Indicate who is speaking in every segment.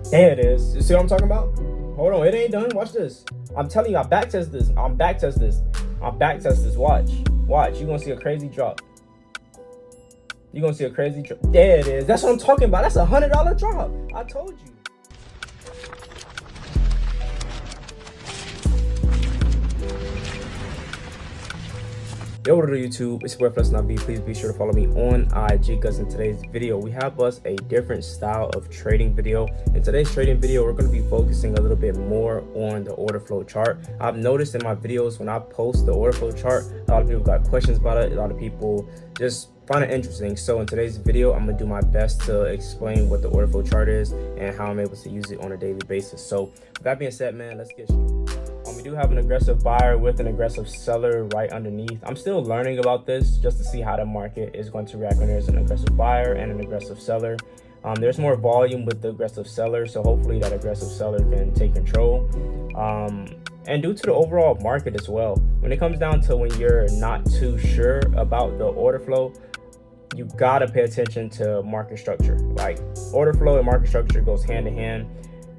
Speaker 1: There it is. You see what I'm talking about? Hold on, it ain't done. Watch this. I'm telling you, I backtest this. I'm backtest this. Watch. You're gonna see a crazy drop. You're gonna see a crazy drop. There it is. That's what I'm talking about. That's $100 drop. I told you. Yo, what up YouTube? It's your boy FlexNaV. Please be sure to follow me on IG, because in today's video we have us a different style of trading video. In today's trading video, we're going to be focusing a little bit more on the order flow chart. I've noticed in my videos when I post the order flow chart, a lot of people got questions about it. A lot of people just find it interesting. So in today's video, I'm gonna do my best to explain what the order flow chart is and how I'm able to use it on a daily basis. So with that being said, man, let's get started. We do have an aggressive buyer with an aggressive seller right underneath. I'm still learning about this just to see how the market is going to react when there's an aggressive buyer and an aggressive seller. There's more volume with the aggressive seller, so hopefully that aggressive seller can take control. And due to the overall market as well, when it comes down to when you're not too sure about the order flow, you gotta pay attention to market structure. Like, order flow and market structure goes hand in hand.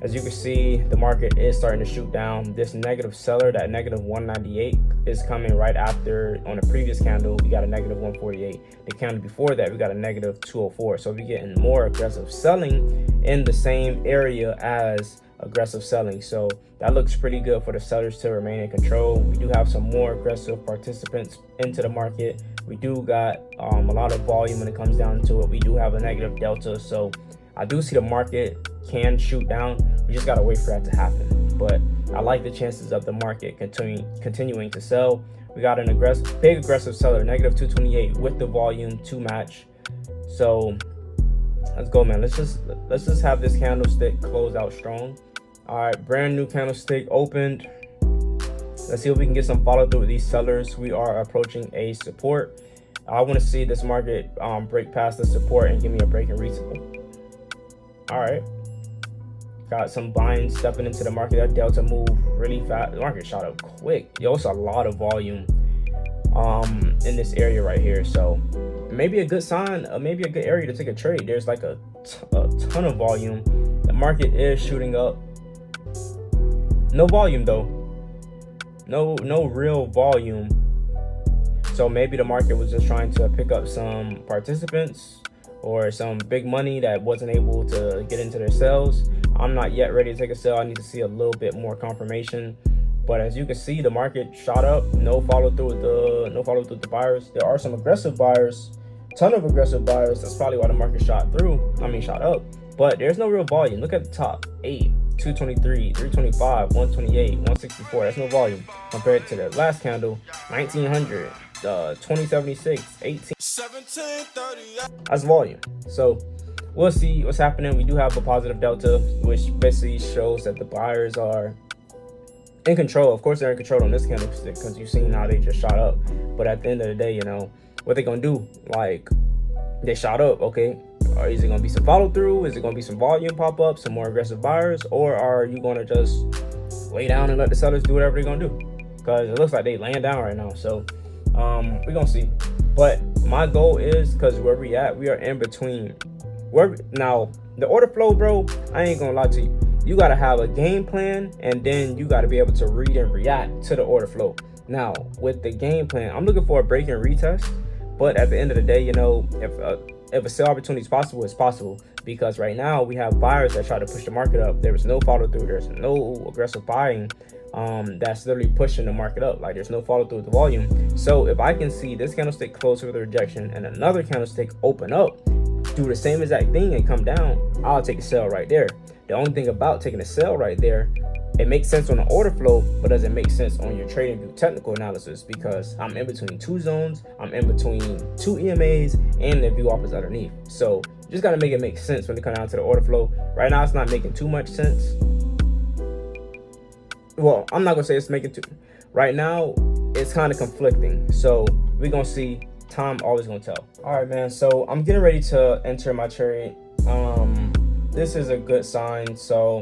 Speaker 1: As you can see, the market is starting to shoot down. This negative seller, that negative 198, is coming right after. On the previous candle, we got a negative 148. The candle before that, we got a negative 204. So we're getting more aggressive selling in the same area as aggressive selling. So that looks pretty good for the sellers to remain in control. We do have some more aggressive participants into the market. We do got a lot of volume when it comes down to it. We do have a negative delta. So I do see the market can shoot down. We just gotta wait for that to happen. But I like the chances of the market continuing to sell. We got an big aggressive seller, negative 228, with the volume to match. So let's go, man. Let's just have this candlestick close out strong. All right, brand new candlestick opened. Let's see if we can get some follow through with these sellers. We are approaching a support. I want to see this market break past the support and give me a break and reset. All right, got some buying stepping into the market. That delta moved really fast. The market shot up quick. Yo, it's a lot of volume in this area right here. So maybe a good sign, maybe a good area to take a trade. There's like a ton of volume. The market is shooting up. No volume though. No real volume. So maybe the market was just trying to pick up some participants or some big money that wasn't able to get into their sales. I'm not yet ready to take a sell. I need to see a little bit more confirmation. But as you can see, the market shot up. No follow through with the buyers. There are some aggressive buyers, ton of aggressive buyers. That's probably why the market shot up. But there's no real volume. Look at the top 8, 223, 325, 128, 164. That's no volume compared to the last candle, 1900, 2076, 18. 1730. That's volume. So we'll see what's happening. We do have a positive delta, which basically shows that the buyers are in control. Of course, they're in control on this candlestick because you've seen how they just shot up. But at the end of the day, you know what they're gonna do. Like, they shot up, okay? Or is it gonna be some follow through? Is it gonna be some volume pop up, some more aggressive buyers, or are you gonna just lay down and let the sellers do whatever they're gonna do? Because it looks like they laying down right now. So we're gonna see. But my goal is, because where we at, we are in between. Now the order flow, bro, I ain't gonna lie to you. You gotta have a game plan, and then you gotta be able to read and react to the order flow. Now with the game plan, I'm looking for a break and retest. But at the end of the day, you know, if a sell opportunity is possible, it's possible. Because right now we have buyers that try to push the market up. There is no follow through. There's no aggressive buying that's literally pushing the market up. Like, there's no follow through with the volume. So if I can see this candlestick close with a rejection and another candlestick open up, do the same exact thing and come down, I'll take a sell right there. The only thing about taking a sell right there, it makes sense on the order flow, but doesn't make sense on your trading view technical analysis, because I'm in between two zones, I'm in between two EMAs, and the view offers underneath. So you just gotta make it make sense when it comes down to the order flow. Right now, it's not making too much sense. Well, I'm not gonna say it's making too. Right now, it's kind of conflicting. So we're gonna see. Time always gonna tell. All right, man. So I'm getting ready to enter my trade. This is a good sign. So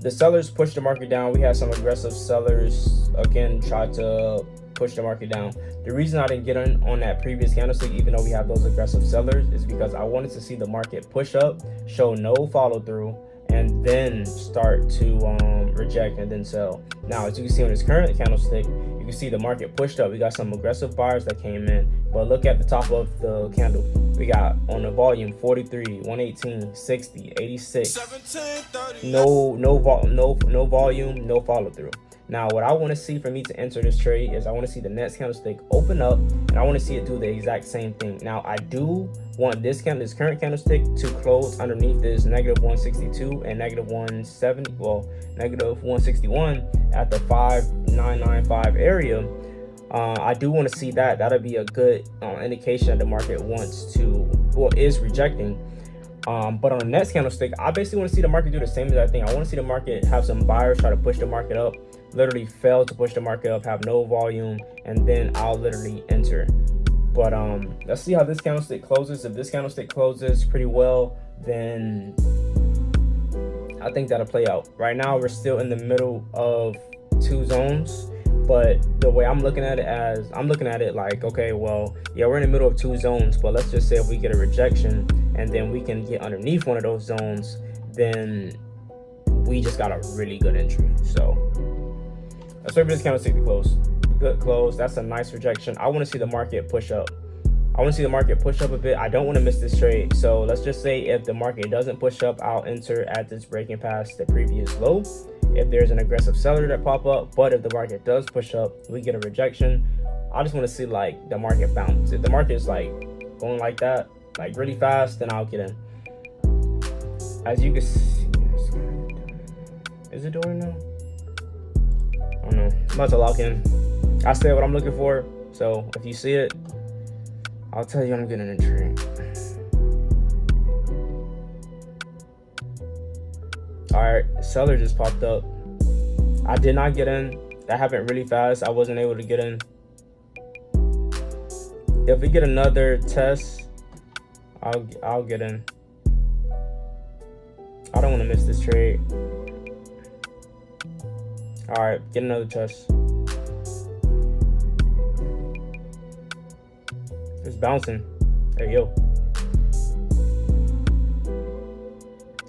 Speaker 1: the sellers push the market down. We had some aggressive sellers again try to push the market down. The reason I didn't get on that previous candlestick, even though we have those aggressive sellers, is because I wanted to see the market push up, show no follow through, and then start to reject and then sell. Now, as you can see on this current candlestick, you can see the market pushed up. We got some aggressive buyers that came in, but look at the top of the candle. We got on the volume 43, 118, 60, 86. No volume, no follow through. Now, what I want to see for me to enter this trade is I want to see the next candlestick open up, and I want to see it do the exact same thing. Now, I do want this current candlestick to close underneath this -162 and -170, well, -161 at the 5995 area. I do want to see that. That'll be a good indication that the market wants to, well, is rejecting. But on the next candlestick, I basically want to see the market do the same exact thing. I want to see the market have some buyers try to push the market up, literally fail to push the market up, have no volume, and then I'll literally enter. But let's see how this candlestick closes. If this candlestick closes pretty well, then I think that'll play out. Right now, we're still in the middle of two zones. But the way I'm looking at it like, okay, well, yeah, we're in the middle of two zones, but let's just say if we get a rejection and then we can get underneath one of those zones, then we just got a really good entry. So let's wait for this candlestick to close. Good close. That's a nice rejection. I want to see the market push up. I want to see the market push up a bit. I don't want to miss this trade. So let's just say if the market doesn't push up, I'll enter at this breaking past the previous low. If there's an aggressive seller that pop up, but if the market does push up, we get a rejection. I just want to see like the market bounce. If the market is like going like that, like really fast, then I'll get in. As you can see, is it doing now? I don't know. I'm about to lock in. I said what I'm looking for. So if you see it, I'll tell you I'm getting an entry. All right, seller just popped up. I did not get in. That happened really fast. I wasn't able to get in. If we get another test, I'll get in. I don't want to miss this trade. All right, get another test. It's bouncing. There you go.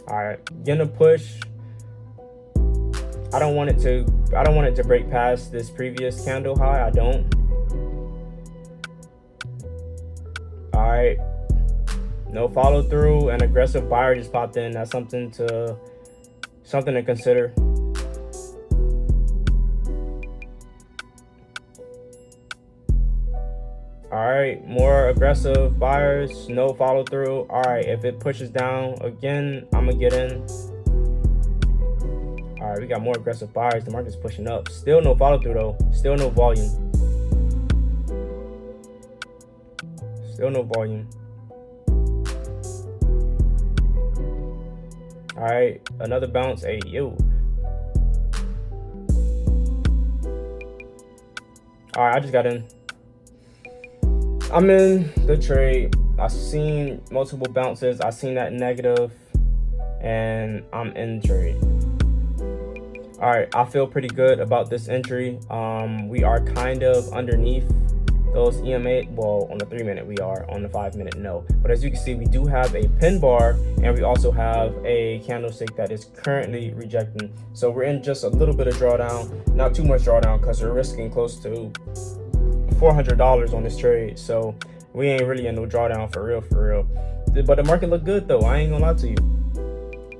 Speaker 1: All right, gonna push. I don't want it to break past this previous candle high. I don't. All right, no follow through. An aggressive buyer just popped in. That's something to consider. All right, more aggressive buyers, no follow through. All right, if it pushes down again, I'm gonna get in. All right, we got more aggressive buyers. The market's pushing up. Still no follow through though. Still no volume. Still no volume. All right, another bounce. Hey, yo. All right, I just got in. I'm in the trade. I've seen multiple bounces. I've seen that negative, and I'm in the trade. All right, I feel pretty good about this entry. We are kind of underneath those EMA. Well, on the 3-minute we are. On the 5-minute, no. But as you can see, we do have a pin bar, and we also have a candlestick that is currently rejecting. So we're in just a little bit of drawdown. Not too much drawdown because we're risking close to $400 on this trade, so we ain't really in no drawdown for real. But the market looked good though. I ain't gonna lie to you.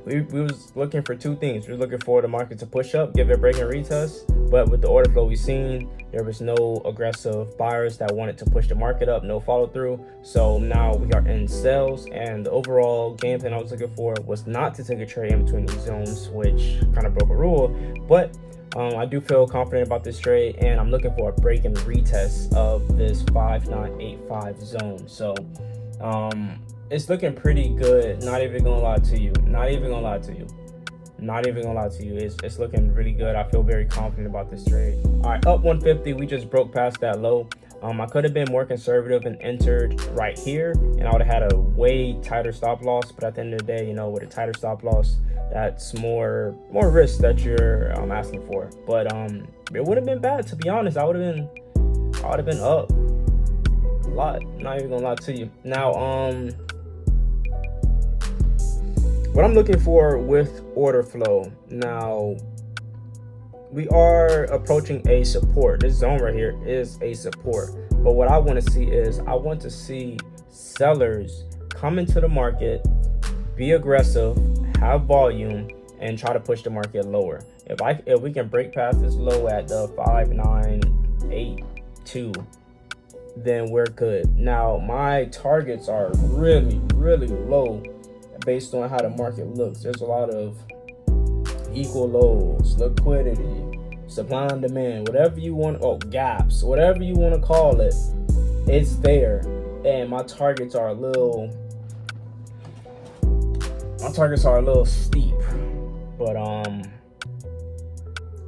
Speaker 1: We was looking for two things. We were looking for the market to push up, give it a break and retest. But with the order flow we seen, there was no aggressive buyers that wanted to push the market up, no follow through. So now we are in sales, and the overall game plan I was looking for was not to take a trade in between these zones, which kind of broke a rule. But I do feel confident about this trade, and I'm looking for a break and retest of this 5985 zone. So it's looking pretty good. Not even gonna lie to you. It's looking really good. I feel very confident about this trade. All right, up 150. We just broke past that low. I could have been more conservative and entered right here, and I would have had a way tighter stop loss. But at the end of the day, you know, with a tighter stop loss, that's more risk that you're asking for. But it would have been bad, to be honest. I would have been up a lot. Not even gonna lie to you. Now what I'm looking for with order flow. Now, we are approaching a support. This zone right here is a support. But what I want to see is, I want to see sellers come into the market, be aggressive, have volume, and try to push the market lower. If we can break past this low at the 5982, then we're good. Now, my targets are really low based on how the market looks. There's a lot of equal lows, liquidity, supply and demand, whatever you want, gaps, whatever you want to call it, it's there. And my targets are a little steep, but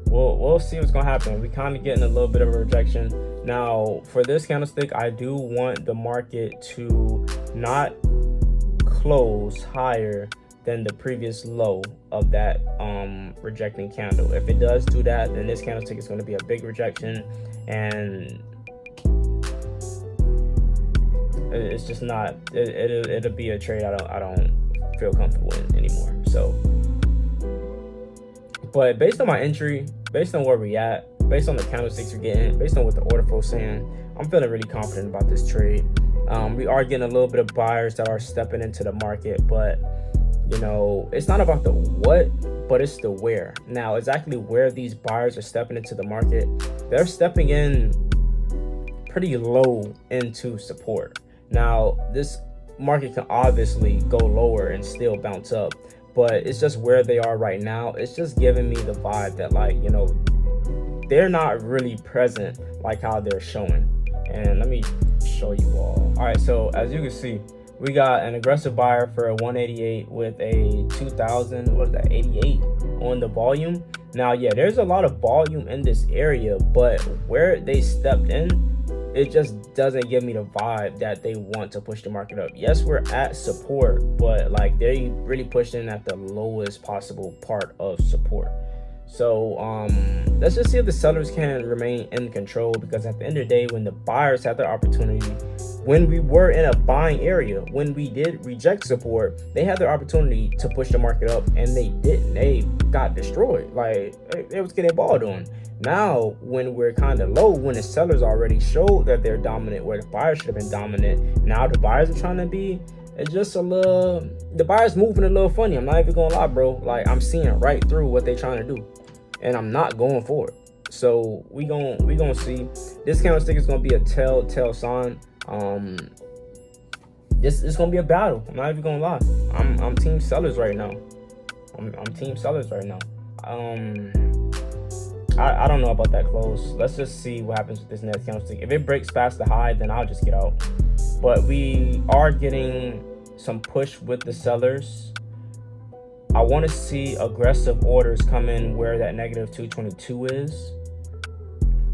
Speaker 1: we'll see what's gonna happen. We kind of getting a little bit of a rejection now. For this candlestick, I do want the market to not close higher than the previous low of that rejecting candle. If it does do that, then this candlestick is going to be a big rejection, and it's just not, it'll be a trade I don't feel comfortable in anymore. So, but based on my entry, based on where we at, based on the candlesticks we're getting, based on what the order flow is saying, I'm feeling really confident about this trade. We are getting a little bit of buyers that are stepping into the market, but you know, it's not about the what, but it's the where. Now, exactly where these buyers are stepping into the market, they're stepping in pretty low into support. Now, this market can obviously go lower and still bounce up, but it's just where they are right now. It's just giving me the vibe that, like, you know, they're not really present like how they're showing. And let me show you all. All right, so as you can see, we got an aggressive buyer for a 188 with a 2088 on the volume. Now, yeah, there's a lot of volume in this area, but where they stepped in, it just doesn't give me the vibe that they want to push the market up. Yes, we're at support, but like they really pushed in at the lowest possible part of support. So let's just see if the sellers can remain in control, because at the end of the day, when the buyers had their opportunity, when we were in a buying area, when we did reject support, they had their opportunity to push the market up, and they didn't. They got destroyed. Like, they was getting balled on. Now, when we're kind of low, when the sellers already showed that they're dominant, where the buyers should have been dominant, now the buyers are trying to be, it's just a little, the buyers moving a little funny. I'm not even gonna lie, bro. Like, I'm seeing right through what they're trying to do, and I'm not going for it. So we gonna see. This candlestick is gonna be a telltale sign. This is gonna be a battle. I'm not even gonna lie. I'm team sellers right now. I'm team sellers right now. I don't know about that close. Let's just see what happens with this next candlestick. If it breaks past the high, then I'll just get out. But we are getting some push with the sellers. I want to see aggressive orders come in where that negative 222 is,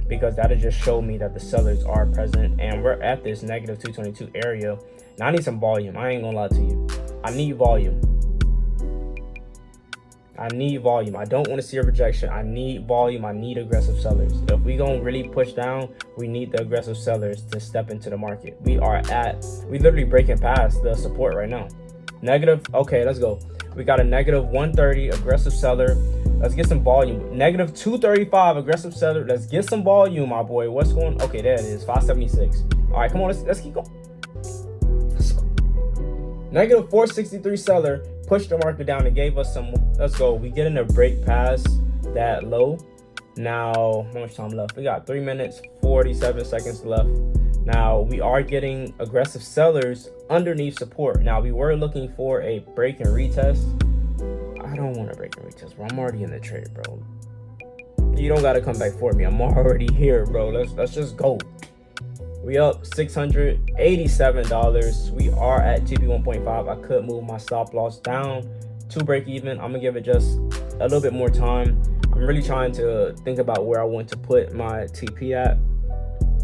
Speaker 1: because that'll just show me that the sellers are present, and we're at this negative 222 area. Now I need some volume. I ain't gonna lie to you. I need volume. I need volume. I don't want to see a rejection. I need volume. I need aggressive sellers. If we gonna really push down, we need the aggressive sellers to step into the market. We literally breaking past the support right now. Negative, okay, let's go. We got a negative 130 aggressive seller. Let's get some volume. Negative 235 aggressive seller. Let's get some volume, my boy. What's going? Okay, there it is. 576. All right, come on. Let's keep going. Let's go. Negative 463 seller pushed the market down and gave us some. Let's go. We getting a break past that low. Now, how much time left? We got 3 minutes 47 seconds left. Now, we are getting aggressive sellers underneath support. Now, we were looking for a break and retest. I don't want to break and retest, bro. I'm already in the trade, bro. You don't got to come back for me. I'm already here, bro. Let's just go. We up $687. We are at TP 1.5. I could move my stop loss down to break even. I'm going to give it just a little bit more time. I'm really trying to think about where I want to put my TP at,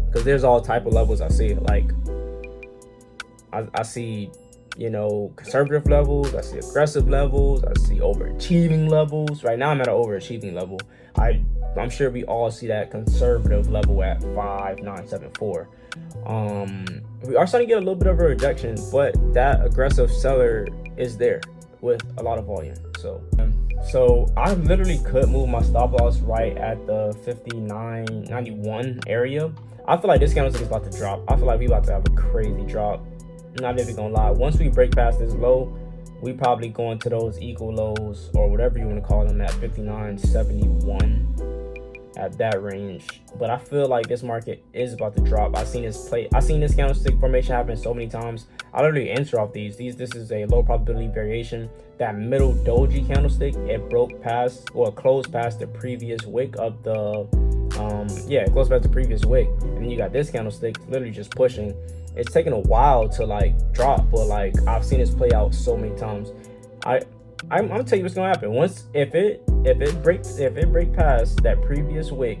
Speaker 1: because there's all type of levels I see. Like, I see, you know, conservative levels. I see aggressive levels. I see overachieving levels. Right now I'm at an overachieving level. I'm sure we all see that conservative level at 5974. We are starting to get a little bit of a rejection, but that aggressive seller is there. with a lot of volume. So I literally could move my stop loss right at the 59.91 area. I feel like this candlestick is about to drop. I feel like we about to have a crazy drop. I'm not even gonna lie. Once we break past this low, we probably going to those equal lows, or whatever you want to call them, at 59.71, at that range. But I feel like this market is about to drop. I seen this candlestick formation happen so many times. I literally enter off these. This is a low probability variation. That middle doji candlestick, it broke past, or closed past the previous wick of the it closed past the previous wick. And then you got this candlestick literally just pushing. It's taking a while to like drop, but like I've seen this play out so many times. I'm gonna tell you what's gonna happen. Once if it breaks past that previous wick,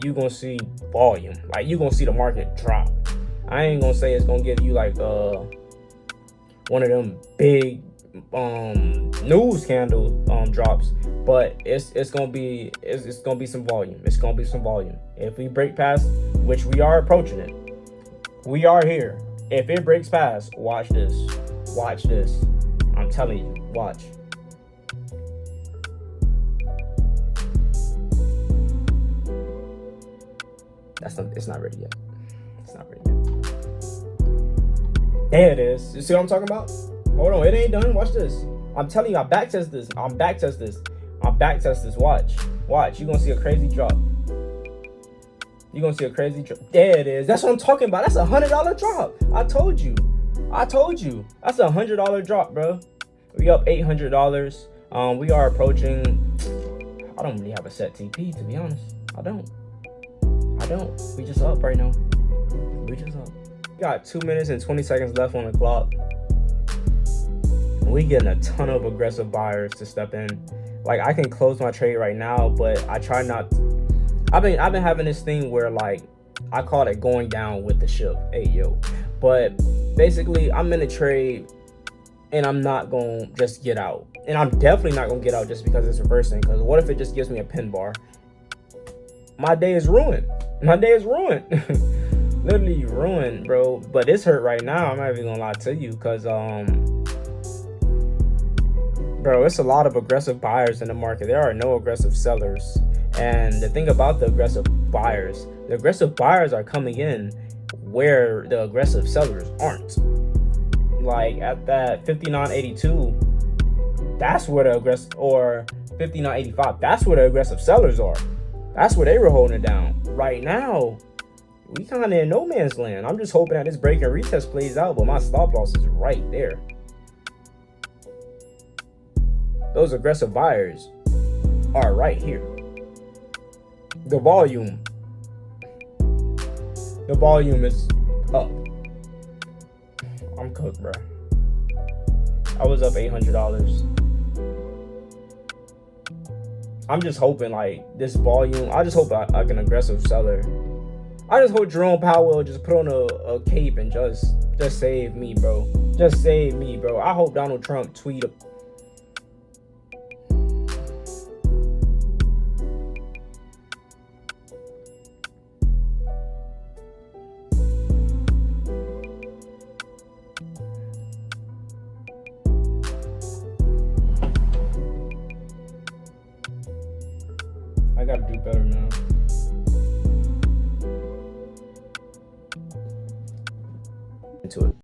Speaker 1: you gonna see volume. Like you gonna see the market drop. I ain't gonna say it's gonna give you like one of them big news candle drops, but it's gonna be some volume. It's gonna be some volume. If we break past, which we are approaching it. We are here. If it breaks past, watch this. Watch this. I'm telling you, watch. It's not ready yet. It's not ready yet. There it is. You see what I'm talking about? Hold on, it ain't done. Watch this. I'm telling you, I backtest this. Watch. You're gonna see a crazy drop. You're gonna see a crazy drop. There it is. That's what I'm talking about. That's $100 drop. I told you. That's $100 drop, bro. We up $800. We are approaching. I don't really have a set TP, to be honest. I don't. We just up right now. We got 2 minutes and 20 seconds left on the clock. We getting a ton of aggressive buyers to step in. Like I can close my trade right now, but I try not. I've been having this thing where like I call it going down with the ship. Hey yo. But basically I'm in a trade and I'm not gonna just get out. And I'm definitely not gonna get out just because it's reversing. Because what if it just gives me a pin bar? My day is ruined. Literally ruined, bro. But it's hurt right now. I'm not even gonna lie to you, because bro, it's a lot of aggressive buyers in the market. There are no aggressive sellers. And the thing about the aggressive buyers are coming in where the aggressive sellers aren't. Like at that 59.82, that's where the aggressive, or 59.85, that's where the aggressive sellers are. That's where they were holding it down. Right now, we kind of in no man's land. I'm just hoping that this break and retest plays out, but my stop loss is right there. Those aggressive buyers are right here. The volume is up. I'm cooked, bro. I was up $800. I'm just hoping like this volume. I just hope like an aggressive seller. I just hope Jerome Powell just put on a cape and just save me, bro. Just save me, bro. I hope Donald Trump tweet. I gotta do better now. Into it.